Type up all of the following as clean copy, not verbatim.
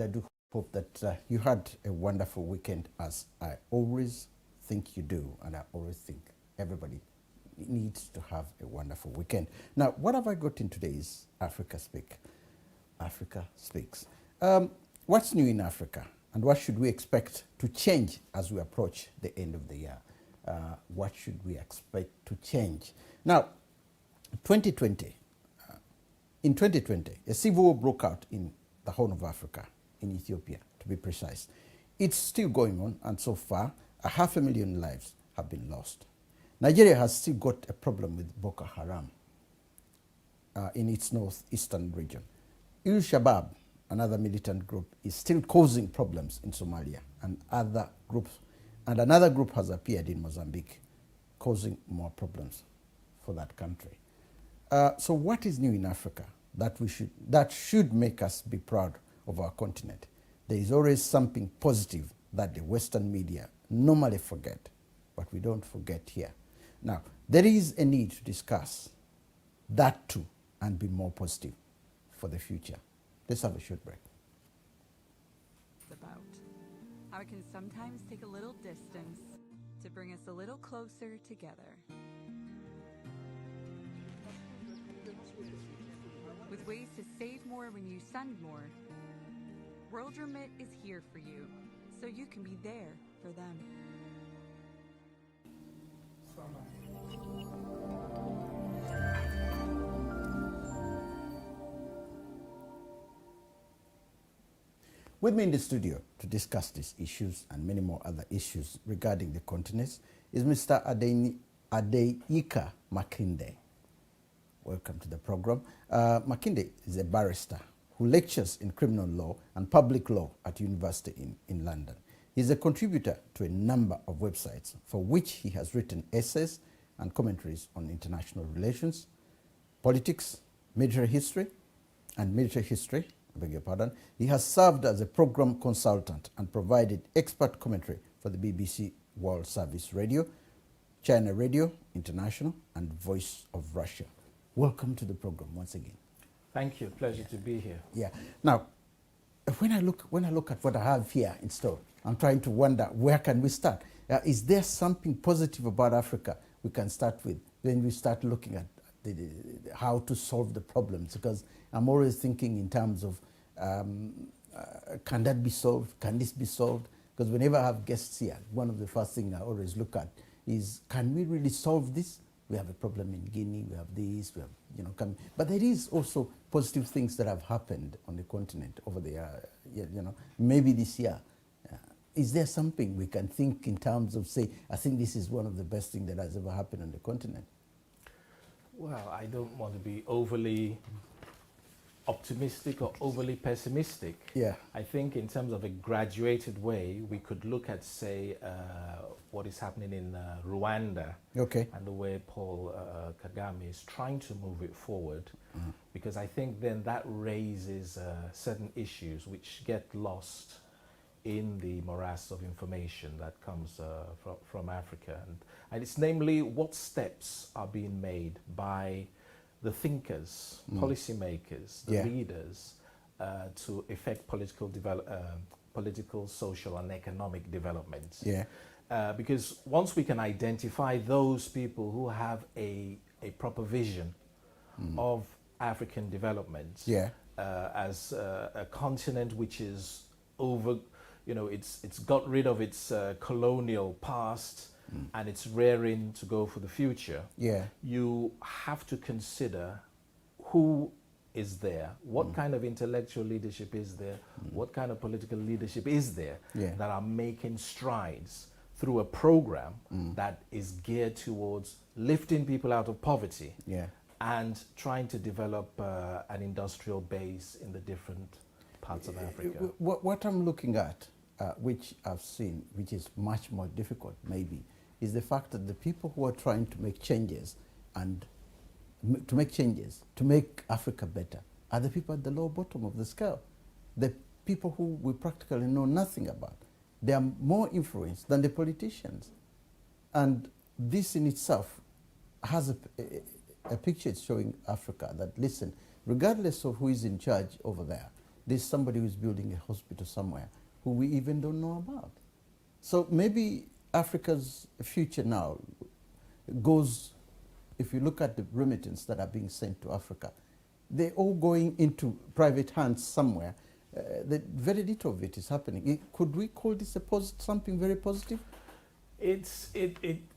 and I do hope that you had a wonderful weekend, as I always think you do, and I always think everybody needs to have a wonderful weekend. Now, what have I got in today's Africa Speak? Africa Speaks. What's new in Africa, and what should we expect to change as we approach the end of the year? What should we expect to change? Now, 2020. In 2020, a civil war broke out in the Horn of Africa, in Ethiopia, to be precise. It's still going on, and so far, 500,000 lives have been lost. Nigeria has still got a problem with Boko Haram in its northeastern region. Shabaab, another militant group, is still causing problems in Somalia, and another group has appeared in Mozambique, causing more problems for that country. So what is new in Africa that should make us be proud of our continent? There is always something positive that the Western media normally forget, but we don't forget here. Now, there is a need to discuss that too and be more positive for the future. Let's have a short break. About how it can sometimes take a little distance to bring us a little closer together. With ways to save more when you send more, World Remit is here for you, so you can be there for them. With me in the studio to discuss these issues and many more other issues regarding the continent is Mr. Adeyika Makinde. Welcome to the program. Makinde is a barrister who lectures in criminal law and public law at university in London. He's a contributor to a number of websites for which he has written essays and commentaries on international relations, politics, military history, I beg your pardon. He has served as a program consultant and provided expert commentary for the BBC World Service Radio, China Radio International, and Voice of Russia. Welcome to the program once again. Thank you. Pleasure to be here. Yeah. Now, when I look at what I have here in store, I'm trying to wonder, where can we start? Is there something positive about Africa we can start with when we start looking at how to solve the problems? Because I'm always thinking in terms of, can that be solved? Can this be solved? Because whenever I have guests here, one of the first things I always look at is, can we really solve this? We have a problem in Guinea, we have this, we have, but there is also positive things that have happened on the continent over the, maybe this year. Is there something we can think in terms of, say, I think this is one of the best things that has ever happened on the continent? Well, I don't want to be overly optimistic or overly pessimistic. Yeah. I think in terms of a graduated way, we could look at, say, what is happening in Rwanda, okay, and the way Paul Kagame is trying to move it forward, because I think then that raises certain issues which get lost in the morass of information that comes from Africa. And it's namely what steps are being made by the thinkers, policymakers, the leaders, to effect political, social, and economic development. Yeah. Because once we can identify those people who have a proper vision of African development, as a continent which is it's got rid of its colonial past, and it's raring to go for the future. Yeah. You have to consider who is there, what kind of intellectual leadership is there, what kind of political leadership is there that are making strides through a program that is geared towards lifting people out of poverty and trying to develop an industrial base in the different parts of Africa. What I'm looking at, which I've seen, which is much more difficult maybe, is the fact that the people who are trying to make changes to make Africa better are the people at the low bottom of the scale, the people who we practically know nothing about. They are more influenced than the politicians. And this in itself has a picture showing Africa that, listen, regardless of who is in charge over there, there's somebody who's building a hospital somewhere who we even don't know about. So maybe Africa's future now goes, if you look at the remittance that are being sent to Africa, they're all going into private hands somewhere. Very little of it is happening. Could we call this something very positive? It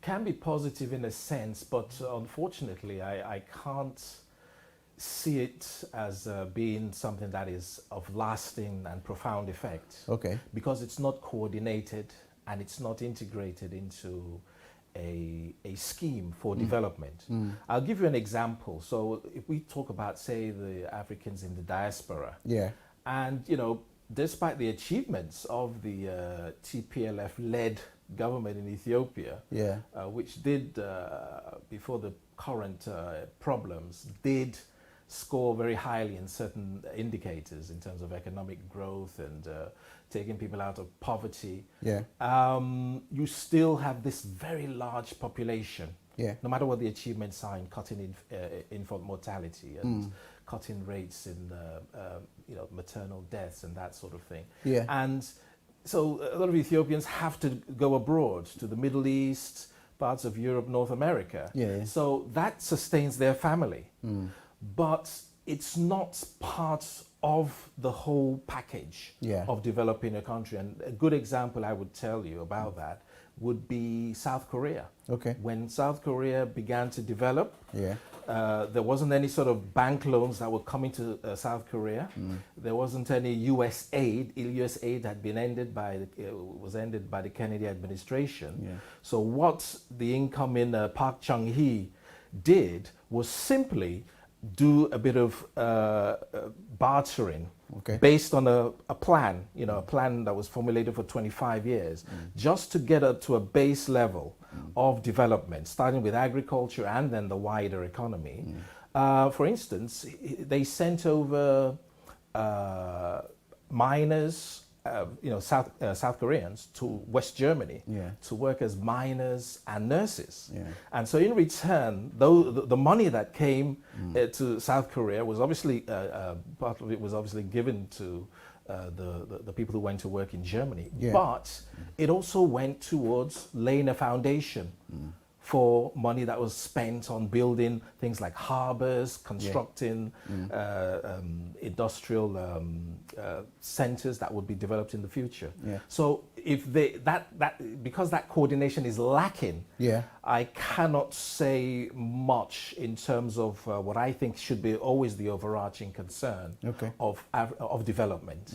can be positive in a sense, but unfortunately I can't see it as being something that is of lasting and profound effect. Okay. Because it's not coordinated and it's not integrated into a scheme for development. I'll give you an example. So if we talk about, say, the Africans in the diaspora, yeah, and despite the achievements of the TPLF-led government in Ethiopia, yeah, which did, before the current problems, did score very highly in certain indicators in terms of economic growth and taking people out of poverty, yeah, you still have this very large population, yeah, no matter what the achievements are in cutting infant mortality and cutting rates in maternal deaths and that sort of thing. yeah. And so a lot of Ethiopians have to go abroad to the Middle East, parts of Europe, North America. Yeah. So that sustains their family. But it's not part of the whole package of developing a country. And a good example I would tell you about that would be South Korea. Okay. When South Korea began to develop, Yeah. there wasn't any sort of bank loans that were coming to South Korea. There wasn't any U.S. aid. U.S. aid had been ended was ended by the Kennedy administration. Yeah. So what the incoming Park Chung-hee did was simply do a bit of bartering based on a plan, a plan that was formulated for 25 years, just to get up to a base level of development, starting with agriculture and then the wider economy. For instance, they sent over miners, South Koreans to West Germany to work as miners and nurses. Yeah. And so in return, though the money that came to South Korea was obviously, part of it was obviously given to the people who went to work in Germany, but it also went towards laying a foundation for money that was spent on building things like harbors, constructing industrial centers that would be developed in the future. Yeah. So if because that coordination is lacking, I cannot say much in terms of what I think should be always the overarching concern of development.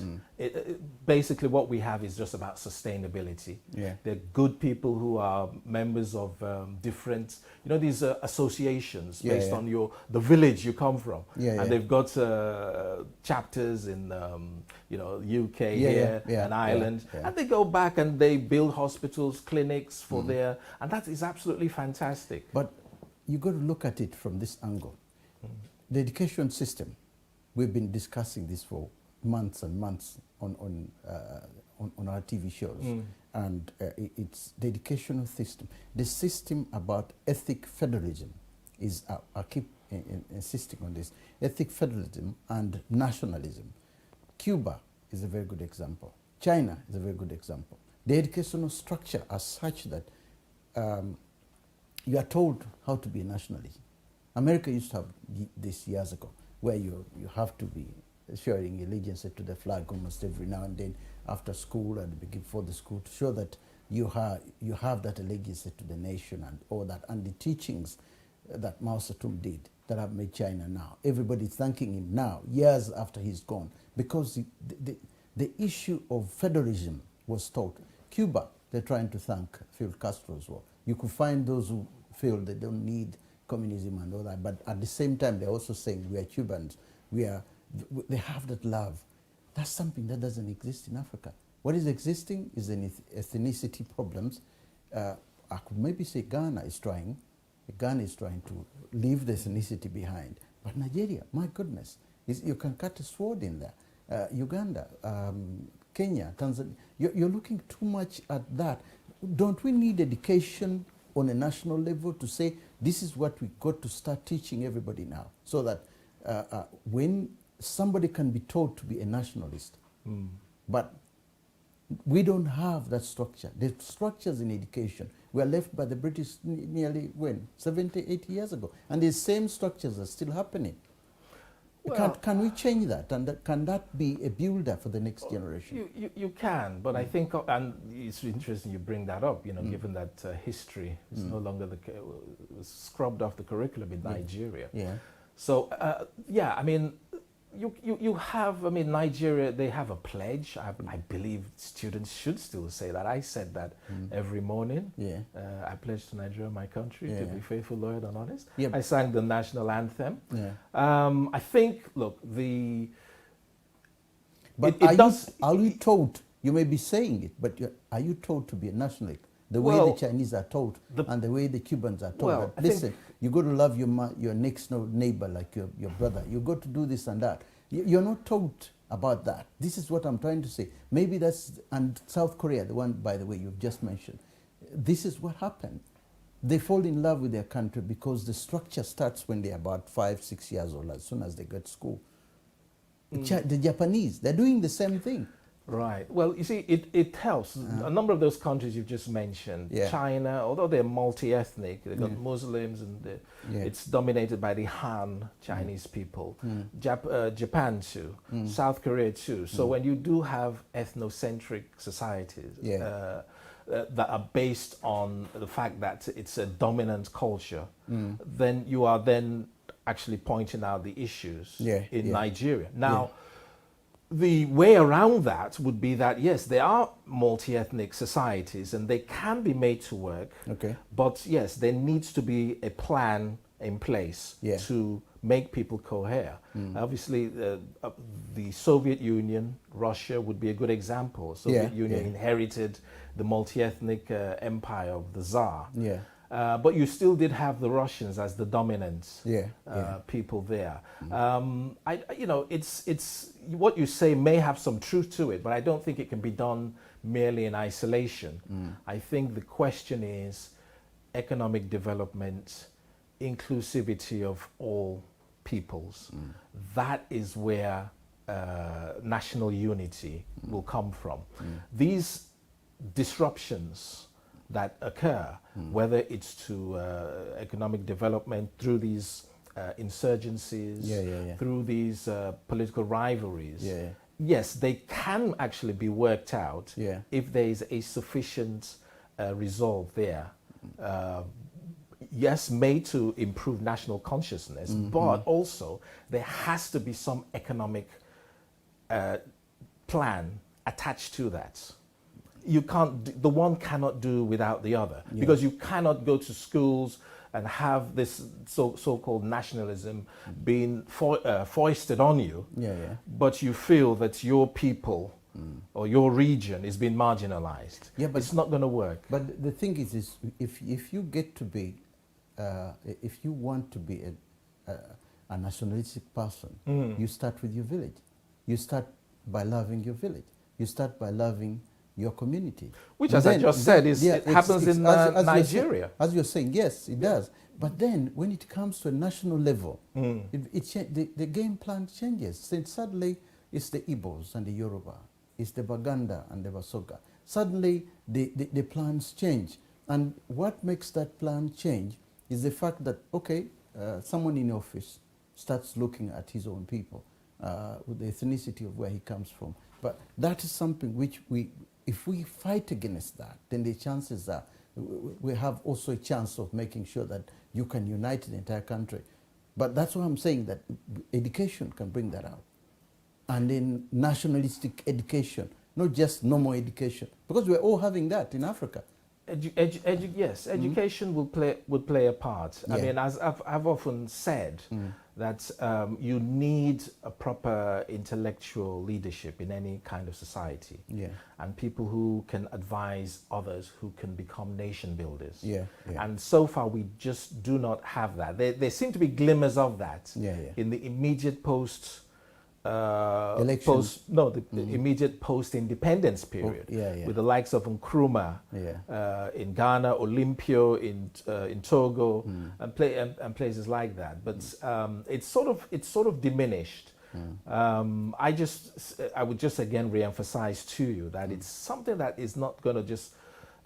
Basically, what we have is just about sustainability. Yeah. They're good people who are members of different, these associations based on the village you come from, and they've got chapters in UK and Ireland, and they go back and they build hospitals, clinics for and that is absolutely fantastic. But you got to look at it from this angle. The education system, we've been discussing this for months and months on our TV shows, and it's the educational system. The system about ethnic federalism is, I keep insisting on this, ethnic federalism and nationalism. Cuba is a very good example. China is a very good example. The educational structure are such that you are told how to be a nationalist. America used to have this years ago, where you have to be showing allegiance to the flag almost every now and then after school and before the school, to show that you have that allegiance to the nation and all that, and the teachings that Mao Zedong did that have made China now. Everybody thanking him now, years after he's gone, because the issue of federalism was taught. Cuba, they're trying to thank Fidel Castro as well. You could find those who feel they don't need communism and all that, but at the same time, they're also saying we are Cubans. They have that love. That's something that doesn't exist in Africa. What is existing is an ethnicity problems. I could maybe say Ghana is trying to leave the ethnicity behind. But Nigeria, my goodness, you can cut a sword in there. Uganda, Kenya, Tanzania, you're looking too much at that. Don't we need education on a national level to say this is what we got to start teaching everybody now, so that when somebody can be taught to be a nationalist, but we don't have that structure. The structures in education were left by the British nearly, when, 70, 80 years ago. And the same structures are still happening. Well, can we change that? And can that be a builder for the next generation? You can, but I think, and it's interesting you bring that up, given that history is no longer was scrubbed off the curriculum in Nigeria. Yeah. So, yeah, I mean, you have, I mean, Nigeria, they have a pledge. I believe students should still say that. I said that every morning. Yeah. I pledge to Nigeria, my country, to Yeah. be faithful, loyal, and honest. Yeah. I sang the national anthem. Yeah. I think, look, But are you taught, you may be saying it, but are you taught to be a nationalist? The way the Chinese are taught and the way the Cubans are taught. That, listen, you got to love your next neighbor like your brother. You got to do this and that. You're not taught about that. This is what I'm trying to say. Maybe that's, and South Korea, the one, by the way, you've just mentioned. This is what happened. They fall in love with their country because the structure starts when they're about 5, 6 years old, as soon as they get to school. The Japanese, they're doing the same thing. Right. Well, you see, it helps. A number of those countries you've just mentioned, China, although they're multi-ethnic, they've got Muslims, and it's dominated by the Han Chinese people. Japan too, South Korea too. So when you do have ethnocentric societies that are based on the fact that it's a dominant culture, then you are then actually pointing out the issues in Nigeria. Now, the way around that would be that, yes, there are multi-ethnic societies and they can be made to work. Okay. But yes, there needs to be a plan in place to make people cohere. Obviously, the Soviet Union, Russia would be a good example. Soviet Union inherited the multi-ethnic empire of the Tsar. But you still did have the Russians as the dominant people there. It's what you say may have some truth to it, but I don't think it can be done merely in isolation. I think the question is economic development, inclusivity of all peoples. That is where national unity will come from. These disruptions that occur, whether it's to economic development through these insurgencies, through these political rivalries, yes, they can actually be worked out if there is a sufficient resolve there. Yes, made to improve national consciousness, but also there has to be some economic plan attached to that. You can't, the one cannot do without the other, because you cannot go to schools and have this so-called nationalism being foisted on you, but you feel that your people or your region is being marginalized. But it's not going to work. But the thing is if you get to be, if you want to be a nationalistic person, you start with your village. You start by loving your village. You start by loving your community. Which, as I just said, it happens in Nigeria. As you're saying, yes, it does. But then when it comes to a national level, the game plan changes. So suddenly, it's the Igbos and the Yoruba. It's the Baganda and the Basoga. Suddenly, the plans change. And what makes that plan change is the fact that, okay, someone in office starts looking at his own people, with the ethnicity of where he comes from. But that is something which if we fight against that, then the chances are we have also a chance of making sure that you can unite the entire country. But that's why I'm saying that education can bring that out. And then nationalistic education, not just normal education, because we're all having that in Africa. Yes, education would play a part. I mean, as I've often said, that you need a proper intellectual leadership in any kind of society, and people who can advise others, who can become nation builders. And so far, we just do not have that. There seem to be glimmers of that in the immediate immediate post-independence period, with the likes of Nkrumah in Ghana, Olympio in Togo, and places like that. But it's sort of diminished. I would just again re-emphasize to you that it's something that is not going to just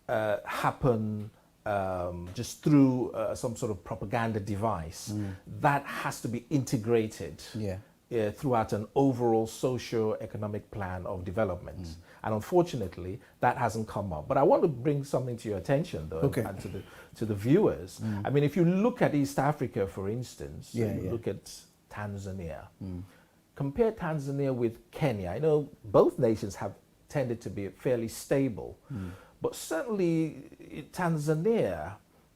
happen just through some sort of propaganda device. That has to be integrated throughout an overall socio-economic plan of development. And unfortunately, that hasn't come up. But I want to bring something to your attention, though, and to the viewers. I mean, if you look at East Africa, for instance, you look at Tanzania. Compare Tanzania with Kenya. I know both nations have tended to be fairly stable. But certainly Tanzania,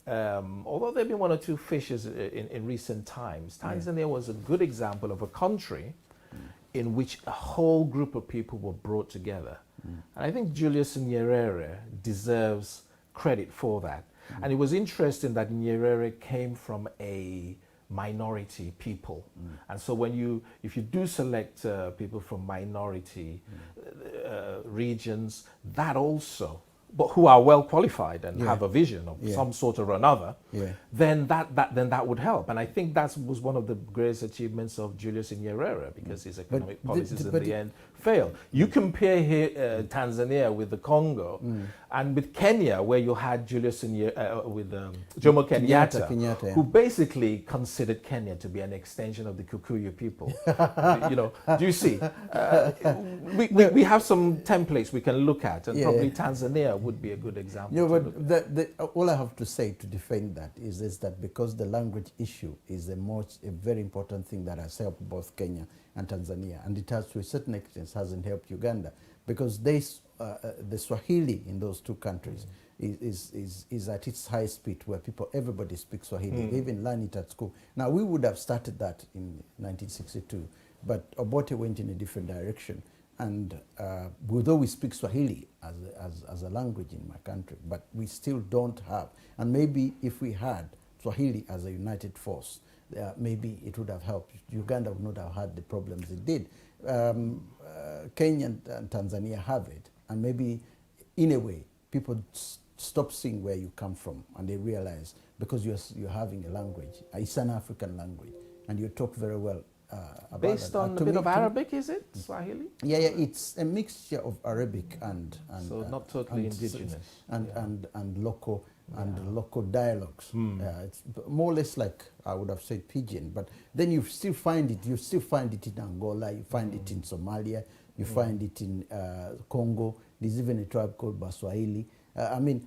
although there have been one or two fissures in recent times, Tanzania was a good example of a country in which a whole group of people were brought together. And I think Julius Nyerere deserves credit for that. And it was interesting that Nyerere came from a minority people. And so if you do select people from minority regions, that also, but who are well qualified and have a vision of some sort or another, then that would help. And I think that was one of the greatest achievements of Julius Nyerere, because his economic policies in the end failed. You compare here, Tanzania with the Congo, and with Kenya, where you had Julius with Jomo Kenyatta, who basically considered Kenya to be an extension of the Kikuyu people. Do you see? We have some templates we can look at, and probably Tanzania would be a good example. But all I have to say to defend that is that because the language issue is a very important thing that has helped both Kenya and Tanzania, and it has to a certain extent hasn't helped Uganda, because the Swahili in those two countries is at its high speed, where everybody speaks Swahili. They even learn it at school. Now, we would have started that in 1962, but Obote went in a different direction. And although we speak Swahili as a language in my country, but we still don't have. And maybe if we had Swahili as a united force, maybe it would have helped. Uganda would not have had the problems it did. Kenya and Tanzania have it. And maybe, in a way, people stop seeing where you come from, and they realize, because you're having a language, it's an African language, and you talk very well about based that. on a bit of Arabic, is it, Swahili? Yeah, it's a mixture of Arabic and so not totally indigenous. And local dialogues. It's more or less like, I would have said, pidgin, but then you still find it in Angola, you find it in Somalia, you find it in Congo. There's even a tribe called Baswahili. I mean,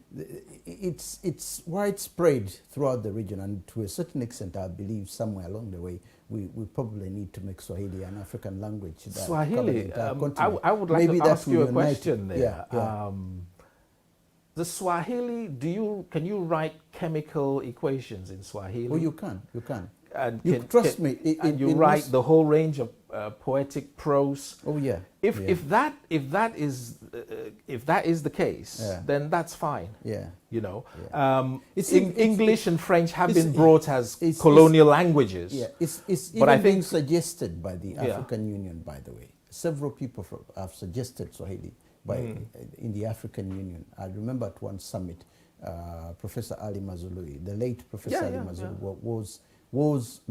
it's widespread throughout the region, and to a certain extent, I believe somewhere along the way, we probably need to make Swahili an African language. Swahili, I would like to ask you a question there. The Swahili, can you write chemical equations in Swahili? Oh, you can. And trust me. You write the whole range of poetic prose. Oh yeah. If that is the case, then that's fine. Yeah. English and French have been brought as colonial languages. Yeah. It's even being suggested by the African Union, by the way. Several people have suggested Swahili in the African Union. I remember at one summit, Professor Ali Mazului, the late Professor Ali Mazului, was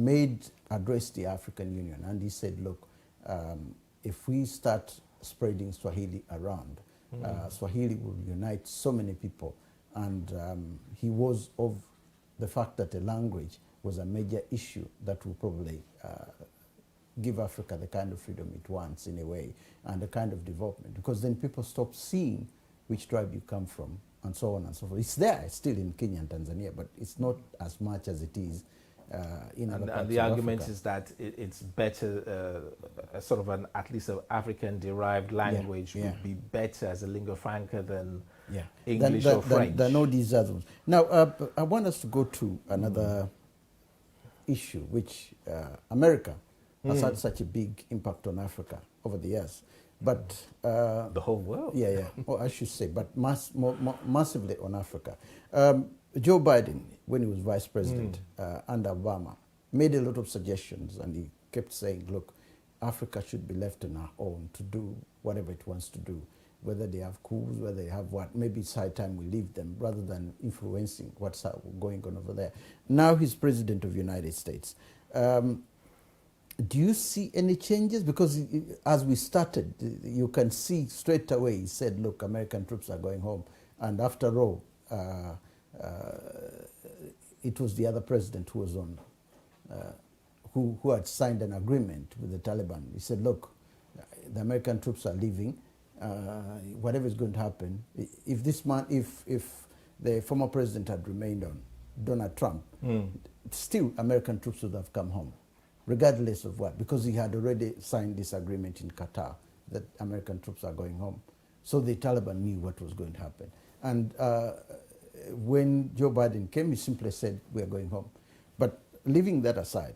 addressed the African Union, and he said, look, if we start spreading Swahili around, Swahili will unite so many people. And he was of the fact that the language was a major issue that will probably give Africa the kind of freedom it wants, in a way, and the kind of development, because then people stop seeing which tribe you come from, and so on and so forth. It's there, it's still in Kenya and Tanzania, but it's not as much as it is in other parts and the of argument Africa. is that it's better, sort of at least an African-derived language would be better as a lingua franca than English or French. Than all these other ones. Now, I want us to go to another issue, which America has had such a big impact on Africa over the years. But the whole world. Or I should say, but massively on Africa. Joe Biden, when he was vice president under Obama, made a lot of suggestions, and he kept saying, look, Africa should be left on our own to do whatever it wants to do, whether they have coups, whether they have what. Maybe it's high time we leave them, rather than influencing what's going on over there. Now he's president of the United States. Do you see any changes? Because as we started, you can see straight away he said, look, American troops are going home. And after all, it was the other president who was on, who had signed an agreement with the Taliban. He said, look, the American troops are leaving. Whatever is going to happen, if this man, if the former president had remained on, Donald Trump, still American troops would have come home, regardless of what, because he had already signed this agreement in Qatar that American troops are going home. So the Taliban knew what was going to happen. And when Joe Biden came, he simply said, we are going home. But leaving that aside,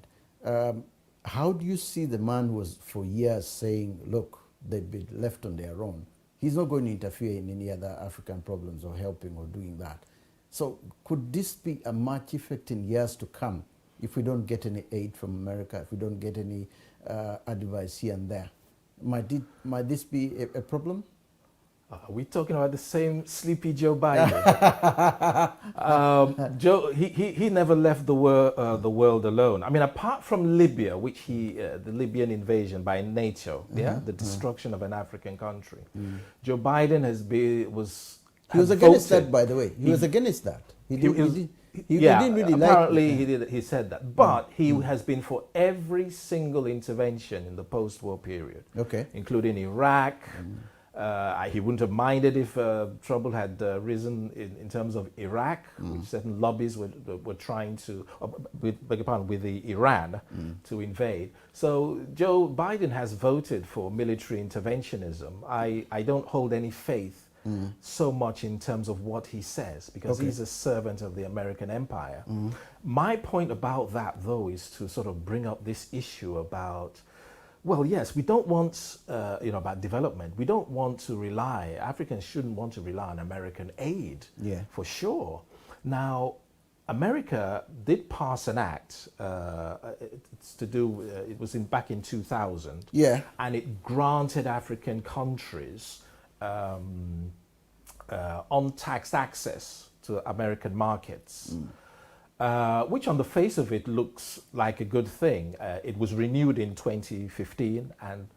how do you see the man who was for years saying, look, they've been left on their own? He's not going to interfere in any other African problems or helping or doing that. So could this be a much effect in years to come if we don't get any aid from America, if we don't get any advice here and there? Might this be a problem? Are we talking about the same sleepy Joe Biden? Joe, he never left the world alone. I mean, apart from Libya, which the Libyan invasion by NATO, the destruction of an African country, Joe Biden was against that, by the way. He was against that. He didn't really apparently like it. He said that. But he has been for every single intervention in the post-war period, including Iraq. He wouldn't have minded if trouble had risen in terms of Iraq, which certain lobbies were trying to, with the Iran to invade. So Joe Biden has voted for military interventionism. I don't hold any faith so much in terms of what he says, because he's a servant of the American empire. My point about that, though, is to sort of bring up this issue about, well, yes, we don't want, about development. We don't want to rely, Africans shouldn't want to rely on American aid, for sure. Now, America did pass an act, it's to do, it was back in 2000, and it granted African countries untaxed access to American markets. Which on the face of it looks like a good thing. It was renewed in 2015 and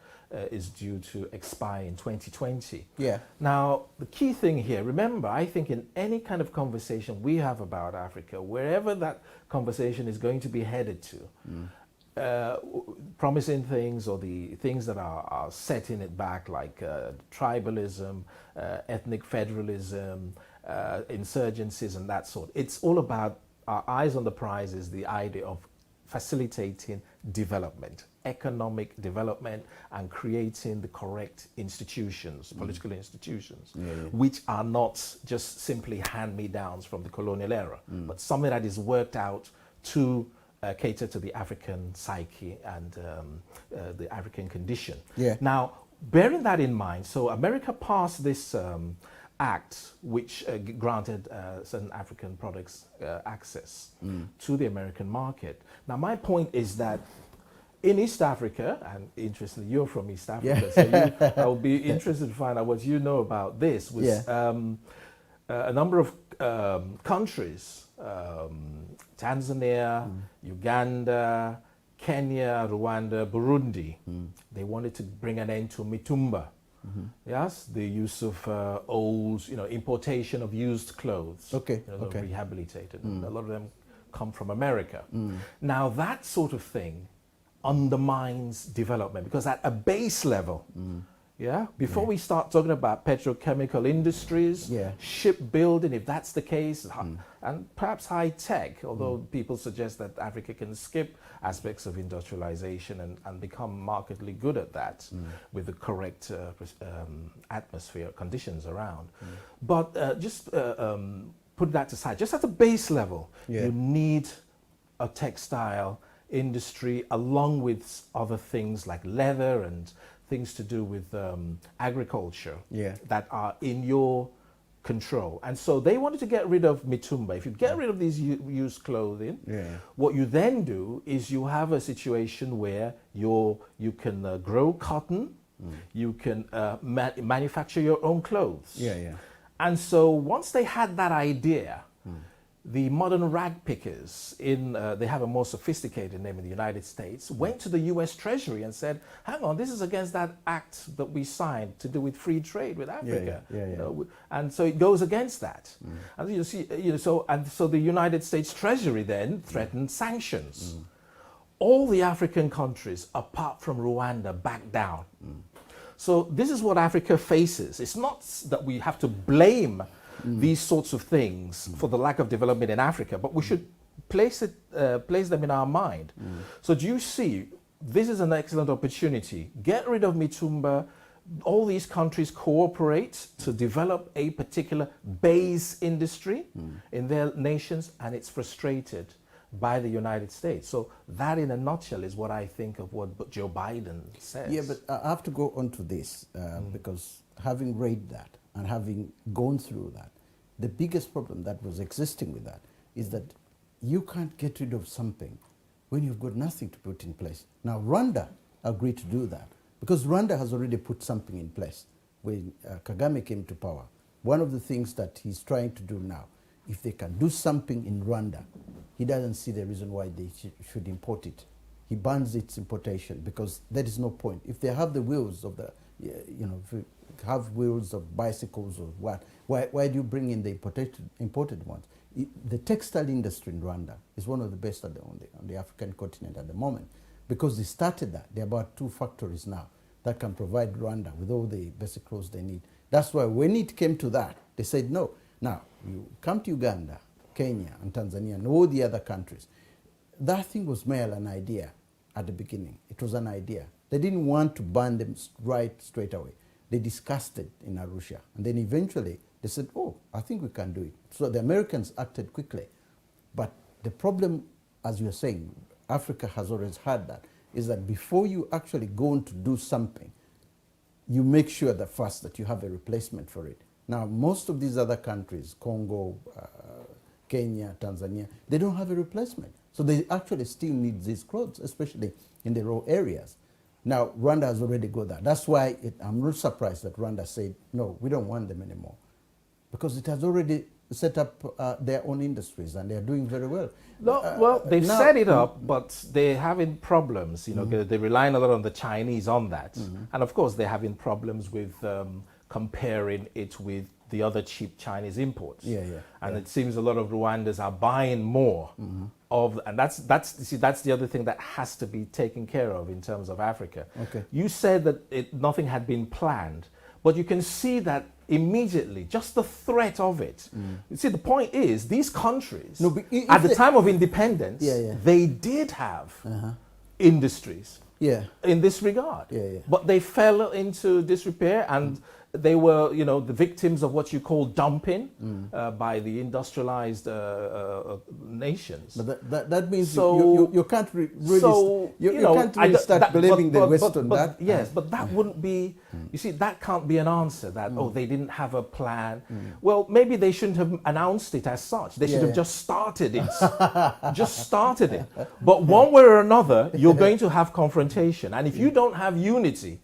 is due to expire in 2020. Now, the key thing here, remember, I think in any kind of conversation we have about Africa, wherever that conversation is going to be headed to, promising things or the things that are setting it back, like tribalism, ethnic federalism, insurgencies and that sort. It's all about, our eyes on the prize is the idea of facilitating development, economic development, and creating the correct institutions, political institutions, which are not just simply hand-me-downs from the colonial era, but something that is worked out to cater to the African psyche and the African condition. Now, bearing that in mind, so America passed this act which granted certain African products access to the American market. Now, my point is that in East Africa, and interestingly, you're from East Africa, so I will be interested to find out what you know about this, was a number of countries, Tanzania, Uganda, Kenya, Rwanda, Burundi, they wanted to bring an end to mitumba. Yes, the use of old, importation of used clothes, rehabilitated. A lot of them come from America. Now, that sort of thing undermines development, because at a base level, before we start talking about petrochemical industries, shipbuilding, if that's the case, and perhaps high tech, although people suggest that Africa can skip aspects of industrialization and become markedly good at that with the correct atmosphere, conditions around. But just put that aside, just at the base level, you need a textile industry along with other things like leather and things to do with agriculture that are in your control. And so they wanted to get rid of mitumba. If you get rid of these used clothing, what you then do is you have a situation where you can grow cotton, you can manufacture your own clothes. And so once they had that idea, the modern rag pickers they have a more sophisticated name in the United States, went to the US Treasury and said, hang on, this is against that act that we signed to do with free trade with Africa. You know, and so it goes against that. And you see, so the United States Treasury then threatened sanctions. All the African countries, apart from Rwanda, backed down. So this is what Africa faces. It's not that we have to blame these sorts of things for the lack of development in Africa, but we should place them in our mind. So do you see, this is an excellent opportunity. Get rid of Mitumba. All these countries cooperate to develop a particular base industry in their nations, and it's frustrated by the United States. So that, in a nutshell, is what I think of what Joe Biden says. Yeah, but I have to go on to this because having read that and having gone through that, the biggest problem that was existing with that is that you can't get rid of something when you've got nothing to put in place. Now, Rwanda agreed to do that because Rwanda has already put something in place when Kagame came to power. One of the things that he's trying to do now, if they can do something in Rwanda, he doesn't see the reason why they should import it. He bans its importation because there is no point. If they have the wheels of the, you know, if you have wheels of bicycles or what, why do you bring in the imported ones? The textile industry in Rwanda is one of the best on the African continent at the moment because they started that. There are about 2 factories now that can provide Rwanda with all the basic clothes they need. That's why when it came to that, they said no. Now, you come to Uganda, Kenya, and Tanzania, and all the other countries. That thing was merely an idea at the beginning. It was an idea. They didn't want to ban them right straight away. They discussed it in Arusha. And then eventually they said, oh, I think we can do it. So the Americans acted quickly. But the problem, as you're saying, Africa has always had that, is that before you actually go on to do something, you make sure that first that you have a replacement for it. Now, most of these other countries, Congo, Kenya, Tanzania, they don't have a replacement. So they actually still need these clothes, especially in the rural areas. Now, Rwanda has already got that. That's why I'm not surprised that Rwanda said, no, we don't want them anymore. Because it has already set up their own industries and they're doing very well. No, well, they've set it up, but they're having problems. You know, they're relying a lot on the Chinese on that. And of course, they're having problems with comparing it with the other cheap Chinese imports. And it seems a lot of Rwandans are buying more of, and that's the other thing that has to be taken care of in terms of Africa. You said that nothing had been planned, but you can see that immediately, just the threat of it. You see, the point is, these countries, at the time of independence, they did have industries in this regard. But they fell into disrepair and they were, you know, the victims of what you call dumping by the industrialized nations. But that means so, you can't really, so, you can't really start blaming the West on that. Yes, but that wouldn't be, you see, that can't be an answer that, oh, they didn't have a plan. Well, maybe they shouldn't have announced it as such. They should have just started it. Just started it. But one way or another, you're going to have confrontation. And if you don't have unity,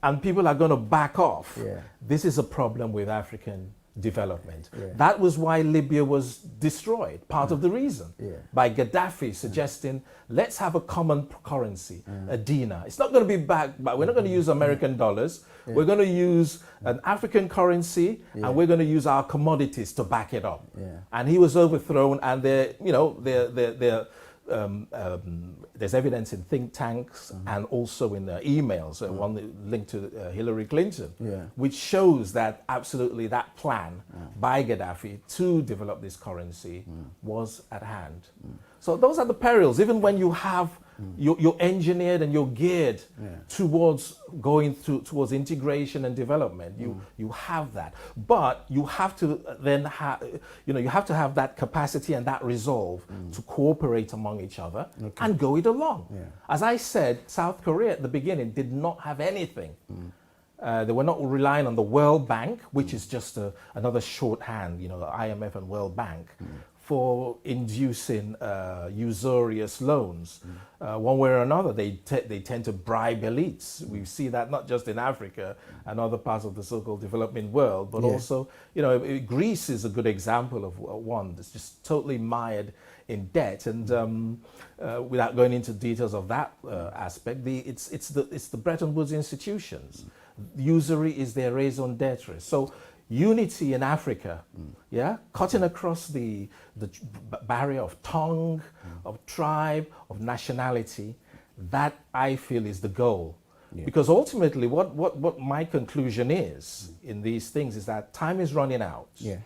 and people are going to back off, this is a problem with African development. That was why Libya was destroyed, part of the reason, by Gaddafi suggesting, let's have a common currency, a dinar. It's not going to be backed by, we're not going to use American dollars, we're going to use an African currency, and we're going to use our commodities to back it up. And he was overthrown, and there's evidence in think tanks and also in the emails, one linked to Hillary Clinton, which shows that absolutely that plan by Gaddafi to develop this currency was at hand. So those are the perils. Even when you have, you're engineered and you're geared towards going towards integration and development, you have that. But you have to then have, you have to have that capacity and that resolve to cooperate among each other and go it along. As I said, South Korea at the beginning did not have anything. They were not relying on the World Bank, which is just another shorthand, the IMF and World Bank, for inducing usurious loans. One way or another, they tend to bribe elites. We see that not just in Africa and other parts of the so-called developing world, but also, Greece is a good example of one that's just totally mired in debt. And without going into details of that aspect, it's the Bretton Woods institutions. Usury is their raison d'etre. So unity in Africa, cutting across the barrier of tongue, of tribe, of nationality, that I feel is the goal. Yeah. Because ultimately what my conclusion is in these things is that time is running out. Yeah.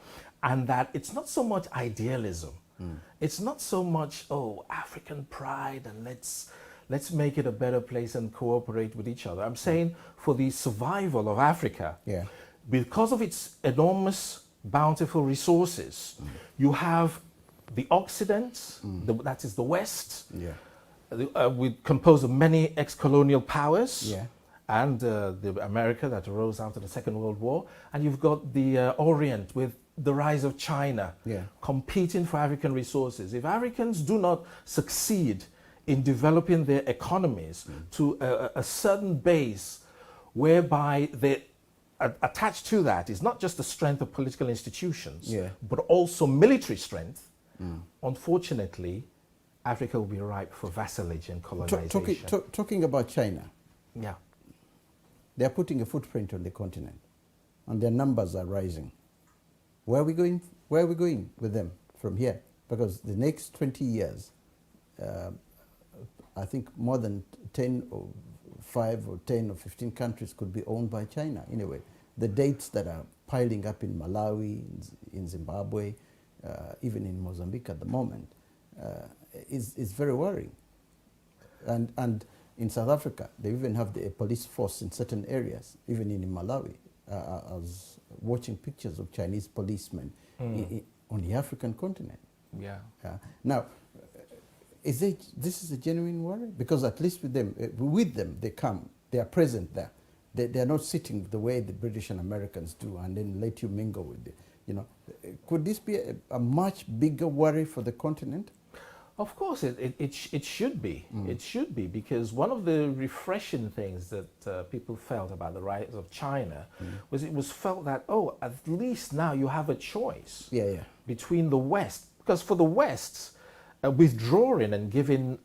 And that it's not so much idealism. It's not so much, African pride and let's make it a better place and cooperate with each other. I'm saying for the survival of Africa, because of its enormous, bountiful resources, you have the Occident, that is the West, composed of many ex-colonial powers, and the America that arose after the Second World War, and you've got the Orient with the rise of China, competing for African resources. If Africans do not succeed in developing their economies to a certain base whereby they attached to that is not just the strength of political institutions, but also military strength, unfortunately, Africa will be ripe for vassalage and colonization. Talking about China, they're putting a footprint on the continent, and their numbers are rising. Where are we going? Where are we going with them from here? Because the next 20 years, I think more than 10 or 5 or 10 or 15 countries could be owned by China. Anyway, the dates that are piling up in Malawi, in Zimbabwe, even in Mozambique at the moment, is very worrying. And in South Africa, they even have a police force in certain areas, even in Malawi. I was watching pictures of Chinese policemen on the African continent. Now, this is a genuine worry? Because at least with them, they come, they are present there. They are not sitting the way the British and Americans do and then let you mingle with it. Could this be a much bigger worry for the continent? Of course, it should be. It should be, because one of the refreshing things that people felt about the rise of China was it was felt that, at least now you have a choice between the West. Because for the West, withdrawing and giving,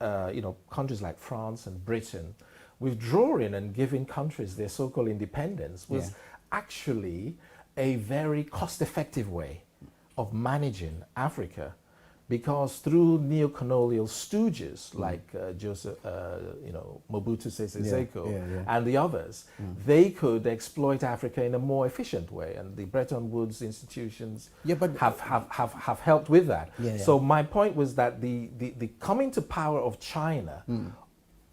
countries like France and Britain, withdrawing and giving countries their so-called independence was actually a very cost-effective way of managing Africa. Because through neo-colonial stooges like Mobutu Sese Seko and the others, they could exploit Africa in a more efficient way, and the Bretton Woods institutions have helped with that. So my point was that the coming to power of China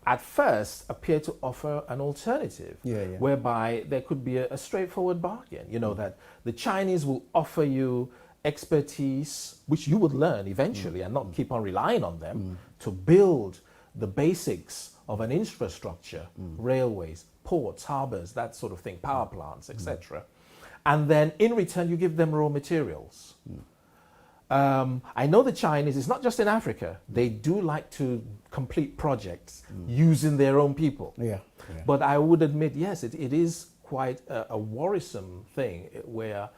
at first appeared to offer an alternative, whereby there could be a straightforward bargain. That the Chinese will offer you expertise, which you would learn eventually and not keep on relying on them to build the basics of an infrastructure, railways, ports, harbors, that sort of thing, power plants, etc. And then in return, you give them raw materials. I know the Chinese, it's not just in Africa, they do like to complete projects using their own people. But I would admit, yes, it is quite a worrisome thing where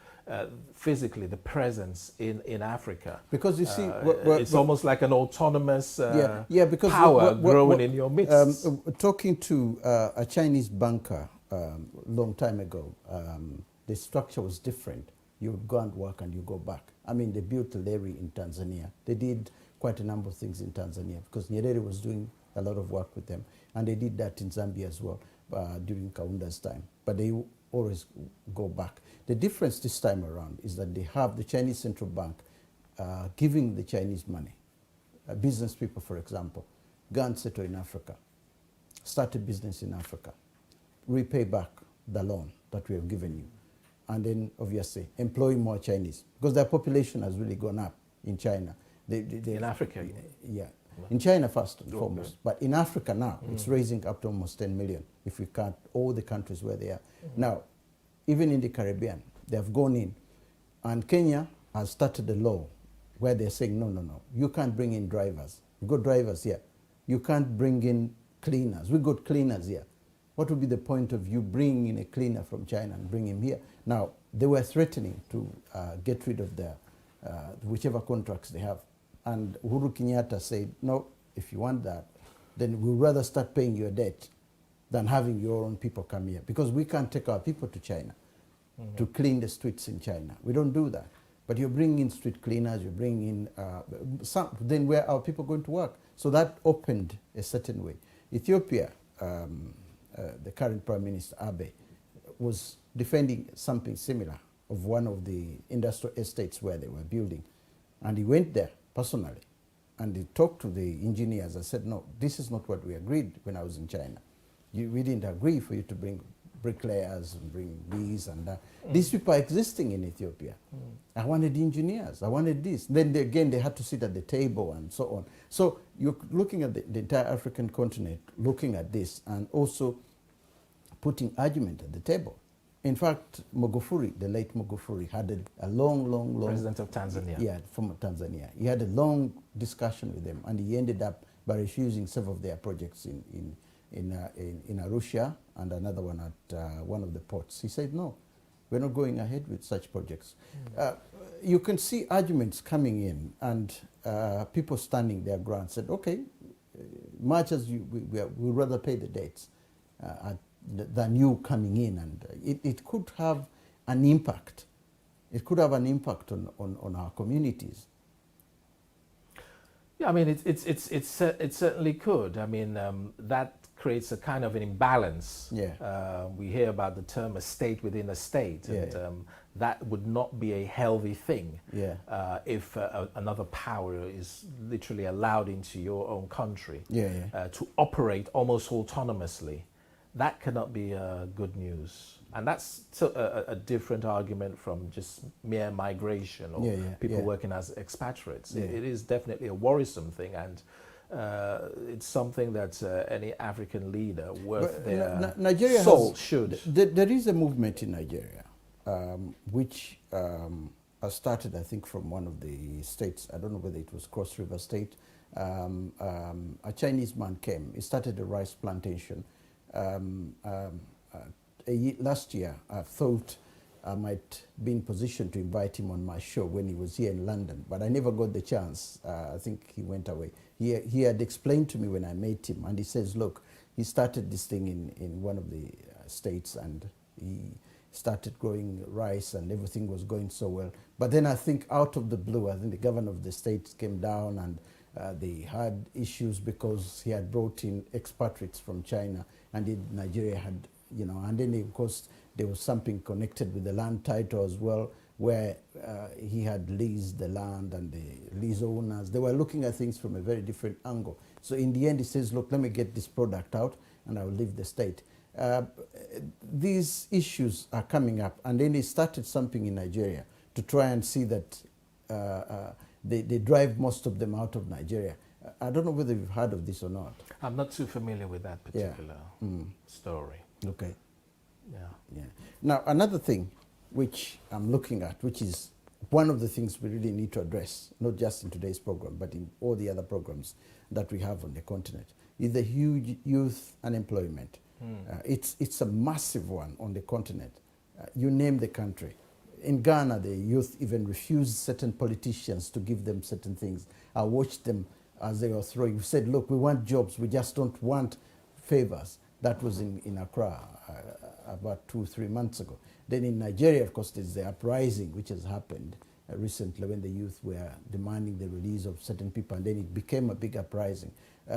physically the presence in Africa, because you see it's almost like an autonomous power growing in your midst. Talking to a Chinese banker long time ago, the structure was different. You go and work and you go back. I mean, they built a levy in Tanzania. They did quite a number of things in Tanzania because Nyerere was doing a lot of work with them, and they did that in Zambia as well during Kaunda's time. But they always go back. The difference this time around is that they have the Chinese central bank giving the Chinese money. Business people, for example, go and settle in Africa, start a business in Africa, repay back the loan that we have given you, and then obviously employ more Chinese because their population has really gone up in China. In Africa? In China first and foremost. But in Africa now, it's raising up to almost 10 million if we count all the countries where they are. Now, even in the Caribbean, they have gone in. And Kenya has started a law where they're saying, no, no, no, you can't bring in drivers. You got drivers here. You can't bring in cleaners. We got cleaners here. What would be the point of you bringing in a cleaner from China and bring him here? Now, they were threatening to get rid of their whichever contracts they have. And Uhuru Kenyatta said, no, if you want that, then we'd rather start paying your debt than having your own people come here. Because we can't take our people to China to clean the streets in China. We don't do that. But you're bringing in street cleaners, you're bringing in then where are our people going to work? So that opened a certain way. Ethiopia, the current Prime Minister Abe, was defending something similar of one of the industrial estates where they were building. And he went there personally and he talked to the engineers and said, no, this is not what we agreed when I was in China. We didn't agree for you to bring bricklayers and bring these and that. These people are existing in Ethiopia. I wanted engineers, I wanted this. Then again, they had to sit at the table and so on. So you're looking at the entire African continent, looking at this and also putting argument at the table. In fact, Magufuli, the late Magufuli, had a long... President of Tanzania. Yeah, from Tanzania. He had a long discussion with them, and he ended up by refusing several of their projects in Arusha and another one at one of the ports. He said, no, we're not going ahead with such projects. You can see arguments coming in and people standing their ground said, okay, much as we'd rather pay the debts than you coming in. And it could have an impact. It could have an impact on our communities. Yeah, I mean, it certainly could. I mean, that creates a kind of an imbalance. Yeah. We hear about the term a state within a state, and that would not be a healthy thing. Yeah. If another power is literally allowed into your own country to operate almost autonomously. That cannot be good news. And that's a different argument from just mere migration or people working as expatriates. Yeah. It is definitely a worrisome thing, and it's something that any African leader worth their Nigeria soul should. There is a movement in Nigeria which started, I think, from one of the states. I don't know whether it was Cross River State. A Chinese man came. He started a rice plantation. Last year, I thought I might be in position to invite him on my show when he was here in London, but I never got the chance. I think he went away. He had explained to me when I met him, and he says, look, he started this thing in one of the states, and he started growing rice, and everything was going so well. But then I think out of the blue, I think the governor of the state came down, and they had issues because he had brought in expatriates from China, and Nigeria had, and then of course there was something connected with the land title as well, where he had leased the land and the lease owners. They were looking at things from a very different angle. So in the end, he says, look, let me get this product out and I will leave the state. These issues are coming up, and then he started something in Nigeria to try and see that they drive most of them out of Nigeria. I don't know whether you've heard of this or not. I'm not too familiar with that particular story. Okay. Yeah. Now, another thing which I'm looking at, which is one of the things we really need to address, not just in today's program, but in all the other programs that we have on the continent, is the huge youth unemployment. It's a massive one on the continent. You name the country. In Ghana, the youth even refused certain politicians to give them certain things. I watched them as they were throwing. We said, look, we want jobs. We just don't want favors. That was in Accra about 2-3 months ago. Then in Nigeria, of course, there's the uprising, which has happened recently when the youth were demanding the release of certain people, and then it became a big uprising.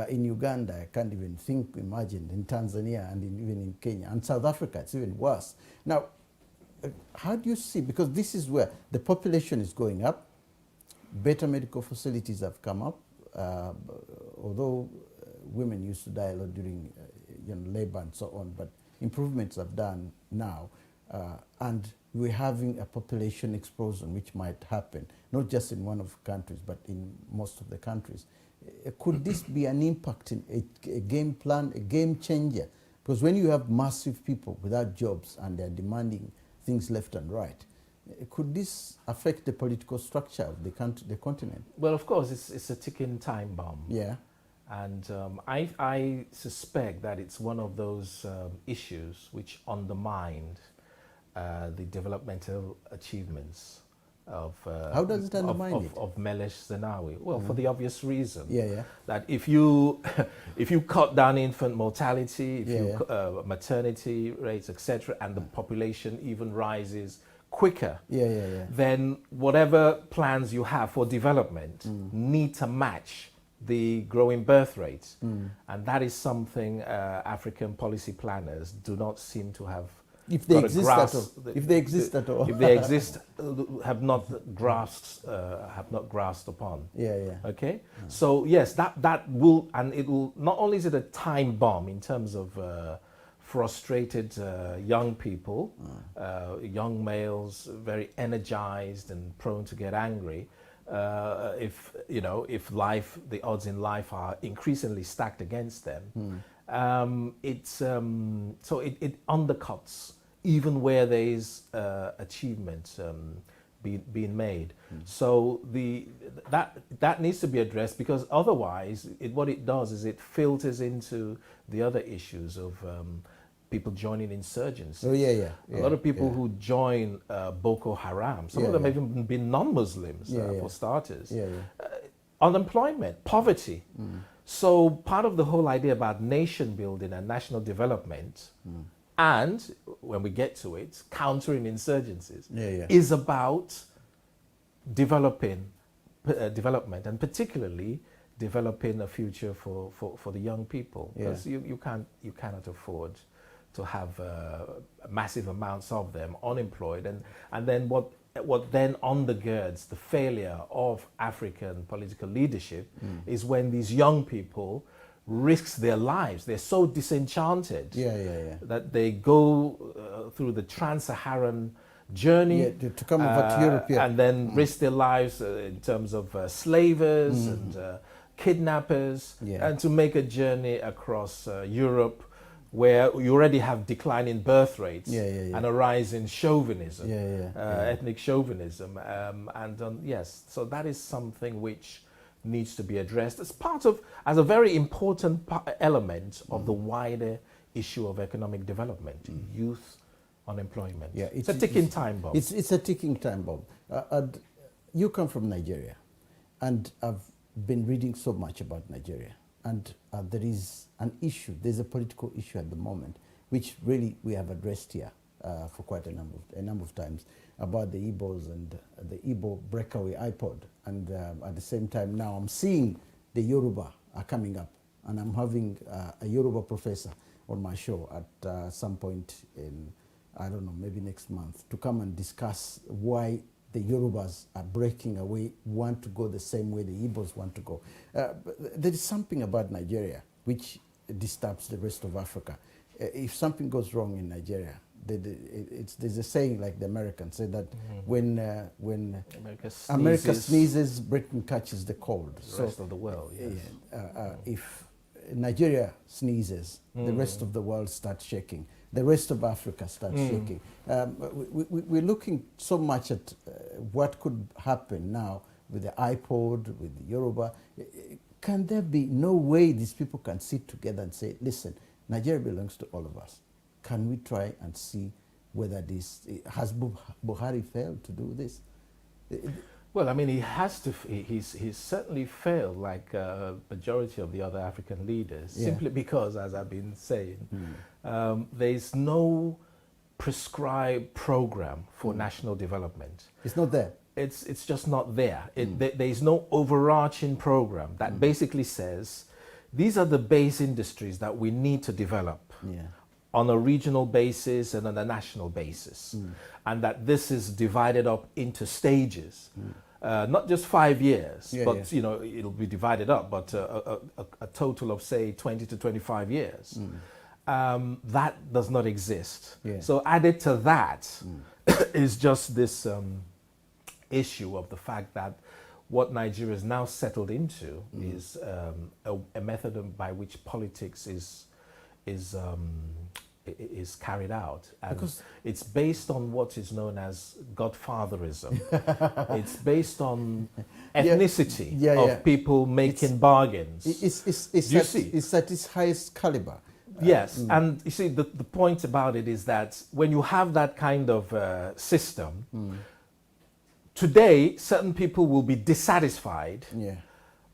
In Uganda, I can't even imagine. In Tanzania, and even in Kenya. And South Africa, it's even worse. Now, how do you see, because this is where the population is going up, better medical facilities have come up, although women used to die a lot during labor and so on, but improvements have done now, and we're having a population explosion which might happen, not just in one of the countries, but in most of the countries. Could this be an impact in a game plan, a game changer? Because when you have massive people without jobs and they're demanding things left and right, Could this affect the political structure of the continent? Well, of course, it's a ticking time bomb. Yeah. And I suspect that it's one of those issues which undermined the developmental achievements of How does it undermine it? Of Meles Zenawi? Well, for the obvious reason that if you cut down infant mortality, maternity rates, etc., and the population even rises quicker, then whatever plans you have for development need to match the growing birth rates, and that is something African policy planners do not seem to have. If they exist at all. If they exist at all. If they exist, have not grasped upon. Okay. So yes, that will, and it will. Not only is it a time bomb in terms of frustrated young people, young males, very energized and prone to get angry. If the odds in life are increasingly stacked against them, so it undercuts even where there is achievement being made. So that needs to be addressed, because otherwise, what it does is it filters into the other issues of people joining insurgencies. A lot of people who join Boko Haram, some of them have even been non-Muslims for starters. Unemployment, poverty. So part of the whole idea about nation building and national development, and when we get to it, countering insurgencies, is about development, and particularly developing a future for the young people, because you cannot afford to have massive amounts of them unemployed, and then what then undergirds the failure of African political leadership is when these young people risk their lives. They're so disenchanted that they go through the trans-Saharan journey to come over to Europe, and then risk their lives in terms of slavers and kidnappers, and to make a journey across Europe, where you already have declining birth rates and a rise in chauvinism, ethnic chauvinism, so that is something which needs to be addressed as a very important element of the wider issue of economic development, youth unemployment. It's a ticking time bomb. It's a ticking time bomb. You come from Nigeria, and I've been reading so much about Nigeria. And there is an issue, there's a political issue at the moment, which really we have addressed here for quite a number of times, about the Igbos and the Igbo breakaway iPod. And at the same time now I'm seeing the Yoruba are coming up, and I'm having a Yoruba professor on my show at some point in, I don't know, maybe next month, to come and discuss why the Yorubas are breaking away, want to go the same way the Igbos want to go. There is something about Nigeria which disturbs the rest of Africa. If something goes wrong in Nigeria, there's a saying, like the Americans say, that when America sneezes, Britain catches the cold. The rest of the world, if Nigeria sneezes, the rest of the world starts shaking. The rest of Africa starts shaking. We're looking so much at what could happen now with the iPod, with the Yoruba. Can there be no way these people can sit together and say, listen, Nigeria belongs to all of us. Can we try and see whether this, has Buhari failed to do this? Well, I mean, he has to. He's certainly failed, like a majority of the other African leaders, simply because, as I've been saying, there's no prescribed program for national development. It's not there. It's just not there. There's no overarching program that basically says these are the base industries that we need to develop on a regional basis and on a national basis, and that this is divided up into stages. Not just 5 years, but it'll be divided up, but a total of, say, 20 to 25 years. That does not exist. So added to that is just this issue of the fact that what Nigeria is now settled into is a method by which politics is is carried out. And Because it's based on what is known as godfatherism. It's based on ethnicity of people making bargains. It's at its highest caliber. Yes, and you see, the point about it is that when you have that kind of system, today certain people will be dissatisfied,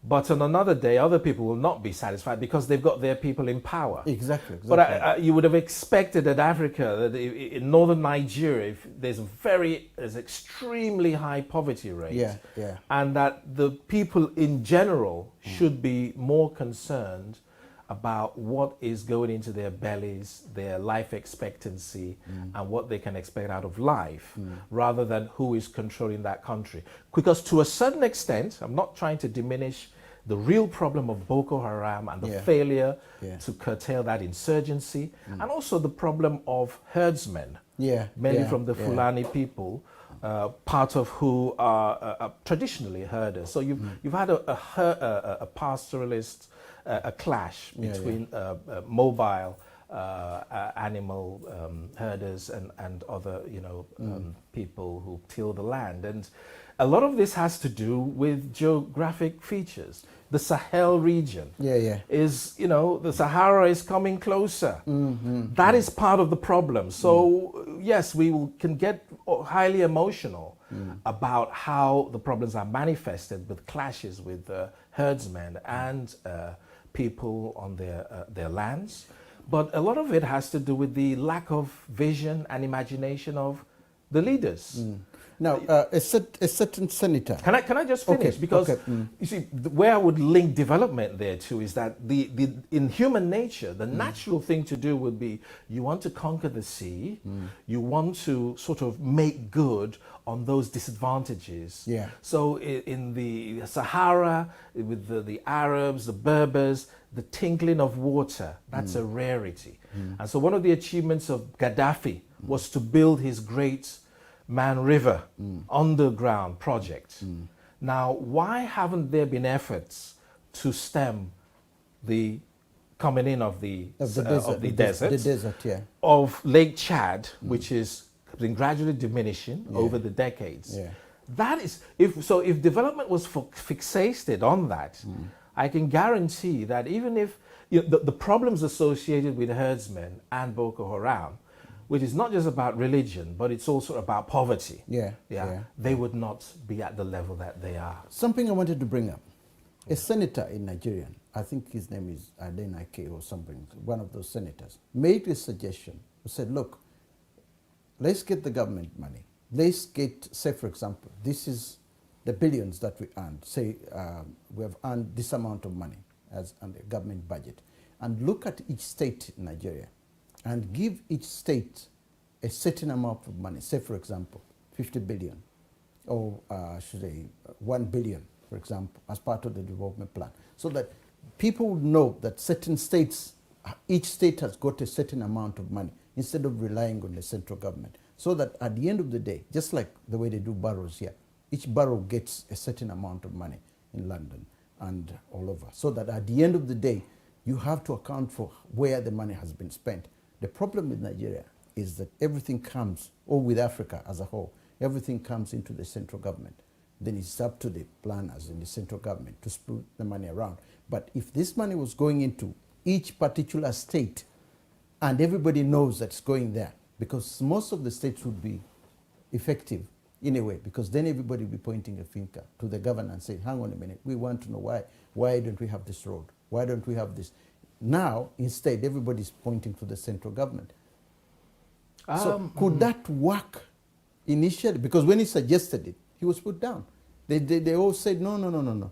but on another day other people will not be satisfied because they've got their people in power. Exactly. But you would have expected that Africa, that in northern Nigeria, there's extremely high poverty rate, and that the people in general should be more concerned about what is going into their bellies, their life expectancy, and what they can expect out of life, rather than who is controlling that country. Because to a certain extent, I'm not trying to diminish the real problem of Boko Haram and the failure to curtail that insurgency, and also the problem of herdsmen, mainly from the Fulani people, part of who are traditionally herders. So you've had a pastoralist, a clash between mobile animal herders and other people who till the land, and a lot of this has to do with geographic features. The Sahel region is, the Sahara is coming closer. That is part of the problem. So yes, can get highly emotional about how the problems are manifested with clashes with herdsmen and people on their lands, but a lot of it has to do with the lack of vision and imagination of the leaders. Now, a certain senator. Can I just finish? Because you see, where I would link development there too is that in human nature, the natural thing to do would be you want to conquer the sea, you want to sort of make good on those disadvantages. So in the Sahara, with the Arabs, the Berbers, the tinkling of water, that's a rarity. And so one of the achievements of Gaddafi was to build his great Man River underground project. Now, why haven't there been efforts to stem the coming in of the desert of Lake Chad, which is been gradually diminishing over the decades? That is, if development was fixated on that, I can guarantee that even if the problems associated with herdsmen and Boko Haram, which is not just about religion, but it's also about poverty. They would not be at the level that they are. Something I wanted to bring up. A senator in Nigeria, I think his name is Adenike or something, one of those senators, made a suggestion. He said, look, let's get the government money. Let's get, say for example, this is the billions that we earned. Say we have earned this amount of money as on the government budget. And look at each state in Nigeria and give each state a certain amount of money, say for example, 50 billion, or should I say 1 billion, for example, as part of the development plan, so that people would know that certain states, each state has got a certain amount of money, instead of relying on the central government, so that at the end of the day, just like the way they do boroughs here, each borough gets a certain amount of money in London and all over, so that at the end of the day, you have to account for where the money has been spent. The problem with Nigeria is that everything comes, or with Africa as a whole, everything comes into the central government. Then it's up to the planners in the central government to split the money around. But if this money was going into each particular state, and everybody knows that it's going there, because most of the states would be effective in a way, because then everybody will be pointing a finger to the governor and saying, hang on a minute, we want to know why don't we have this road? Why don't we have this? Now, instead, everybody's pointing to the central government. So could that work initially? Because when he suggested it, he was put down. They all said, no,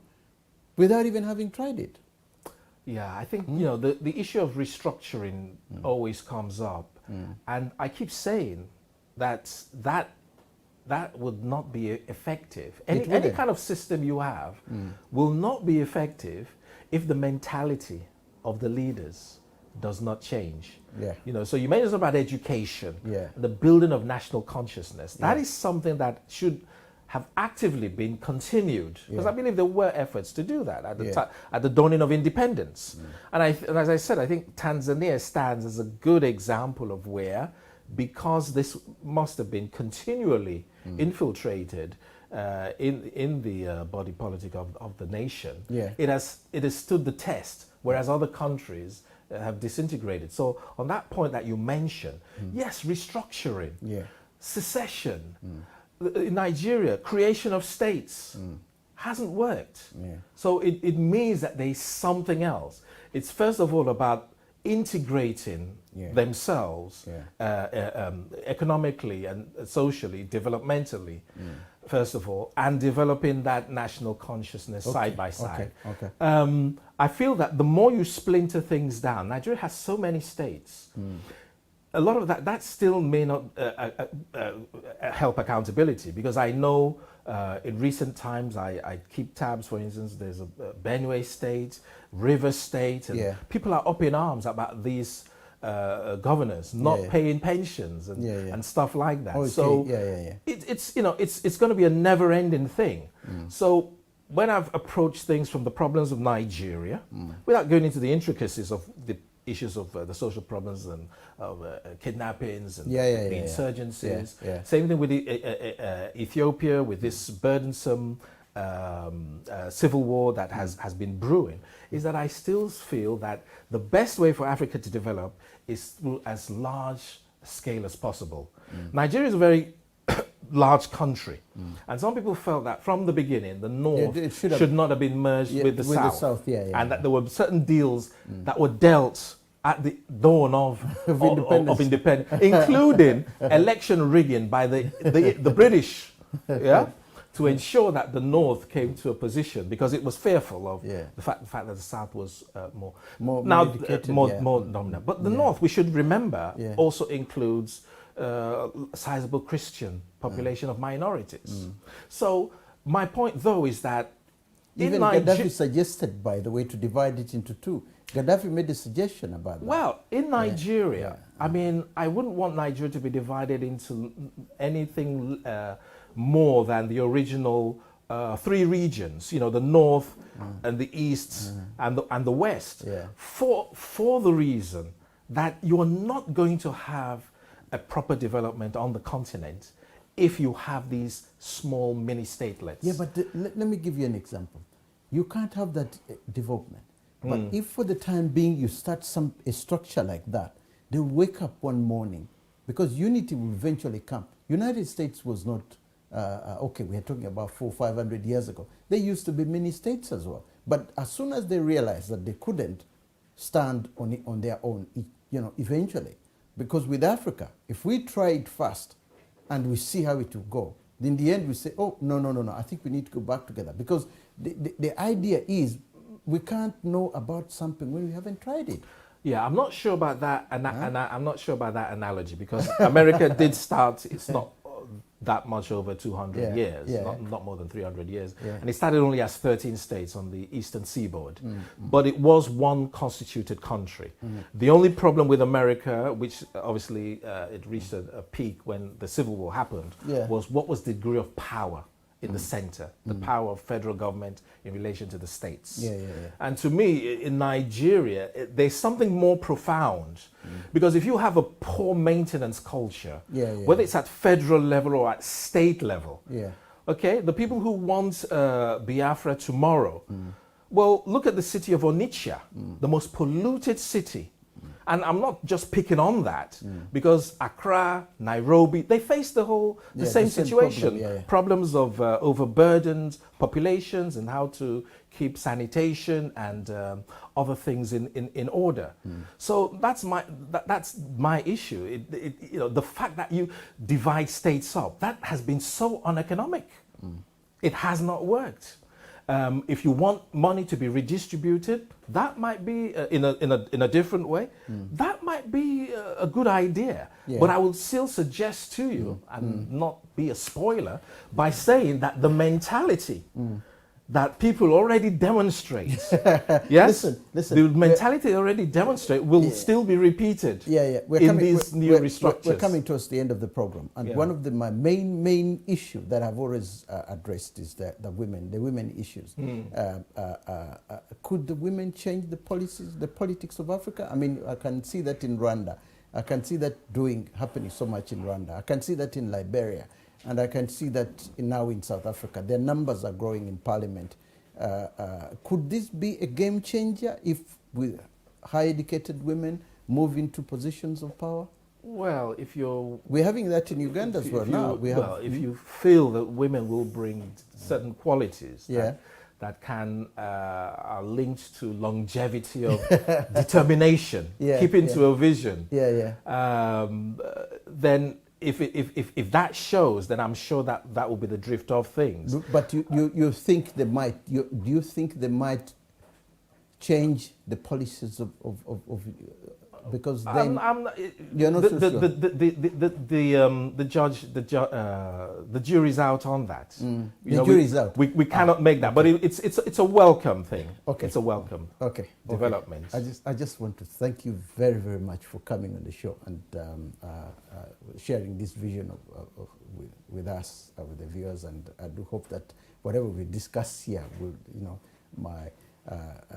without even having tried it. Yeah, I think, the issue of restructuring always comes up. And I keep saying that would not be effective. Any kind of system you have will not be effective if the mentality of the leaders does not change. So you mentioned about education, the building of national consciousness. That is something that should have actively been continued, because Yeah. I believe there were efforts to do that at the dawning of independence. And as I said, I think Tanzania stands as a good example of where, because this must have been continually infiltrated in the body politic of the nation, Yeah. it has stood the test, whereas other countries have disintegrated. So on that point that you mentioned, yes, restructuring, Yeah. secession, in Nigeria, creation of states hasn't worked. Yeah. So it means that there's something else. It's first of all about integrating Yeah. themselves economically and socially, developmentally, first of all, and developing that national consciousness side by side. Okay. I feel that the more you splinter things down, Nigeria has so many states. A lot of that still may not help accountability, because I know in recent times I keep tabs. For instance, there's a Benue state, River state, and people are up in arms about these governors not paying pensions and stuff like that. Okay. So it's going to be a never-ending thing. So when I've approached things from the problems of Nigeria, without going into the intricacies of the issues of the social problems and kidnappings and the insurgencies. Same thing with Ethiopia, with this burdensome civil war that has been brewing, is that I still feel that the best way for Africa to develop is through as large scale as possible. Nigeria is a very large country, and some people felt that from the beginning the North should not have been merged with the South, and that there were certain deals that were dealt at the dawn of independence, including election rigging by the British, to ensure that the North came to a position, because it was fearful of the fact that the South was more dominant. But the North, we should remember, also includes a sizable Christian population of minorities. So my point, though, is that even Gaddafi suggested, by the way, to divide it into two. Gaddafi made a suggestion about that. Well, in Nigeria, I mean, I wouldn't want Nigeria to be divided into anything more than the original three regions, you know, the North and the East and the West, for the reason that you are not going to have a proper development on the continent if you have these small mini statelets. Yeah, but let me give you an example. You can't have that development. But if for the time being you start a structure like that, they'll wake up one morning, because unity will eventually come. United States was not, okay, we are talking about 400-500 years ago. They used to be mini states as well. But as soon as they realized that they couldn't stand on their own, you know, eventually, because with Africa, if we try it first and we see how it will go, in the end we say, oh, no, I think we need to go back together. Because the idea is, we can't know about something when we haven't tried it. Yeah, I'm not sure about that, and I'm not sure about that analogy, because America did start. It's not that much over 200 years, not more than 300 years, and it started only as 13 states on the eastern seaboard, but it was one constituted country. The only problem with America, which obviously it reached a peak when the Civil War happened, was what was the degree of power in the center, the power of federal government in relation to the states. And to me, in Nigeria, there's something more profound, because if you have a poor maintenance culture, whether it's at federal level or at state level, okay, the people who want Biafra tomorrow, well, look at the city of Onitsha, the most polluted city. And I'm not just picking on that, because Accra, Nairobi, they face the same situation. Problems of overburdened populations and how to keep sanitation and other things in order. So that's my issue. You know, the fact that you divide states up, that has been so uneconomic. It has not worked. If you want money to be redistributed, that might be in a different way. That might be a good idea. But I will still suggest to you, and not be a spoiler, by saying that the mentality that people already demonstrate. Yes, listen. the mentality already demonstrate will still be repeated. In these new restructures. We're coming towards the end of the program, and one of my main issue that I've always addressed is the women issues. Could the women change the policies, the politics of Africa? I mean, I can see that in Rwanda. I can see that happening so much in Rwanda. I can see that in Liberia. And I can see that now in South Africa. Their numbers are growing in parliament. Could this be a game changer if high educated women move into positions of power? Well, we're having that in Uganda as well now. If you feel that women will bring certain qualities that are linked to longevity of determination, keeping to a vision, then if that shows, then I'm sure that will be the drift of things. But you think they might? Do you think they might change the policies of because then you're not so sure. The jury's out on that. The jury's out. We cannot make that, but it's a welcome thing. Okay. It's a welcome development. I just want to thank you very, very much for coming on the show and sharing this vision with us, with the viewers, and I do hope that whatever we discuss here will, my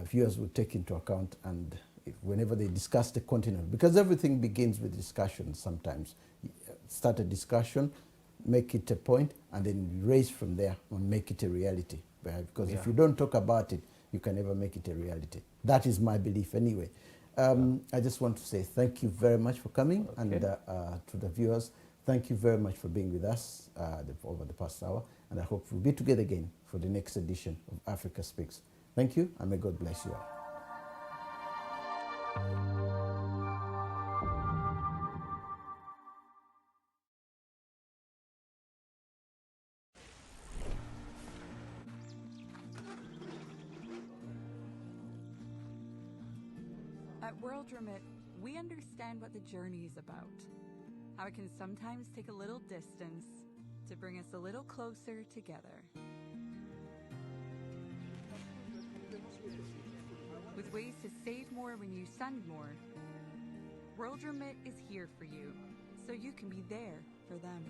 viewers will take into account, and whenever they discuss the continent, because everything begins with discussion sometimes. Start a discussion, make it a point, and then raise from there and make it a reality. Because if you don't talk about it, you can never make it a reality. That is my belief anyway. I just want to say thank you very much for coming, and to the viewers, thank you very much for being with us over the past hour, and I hope we'll be together again for the next edition of Africa Speaks. Thank you, and may God bless you all. At World Remit, we understand what the journey is about, how it can sometimes take a little distance to bring us a little closer together. With ways to save more when you send more, World Remit is here for you, so you can be there for them.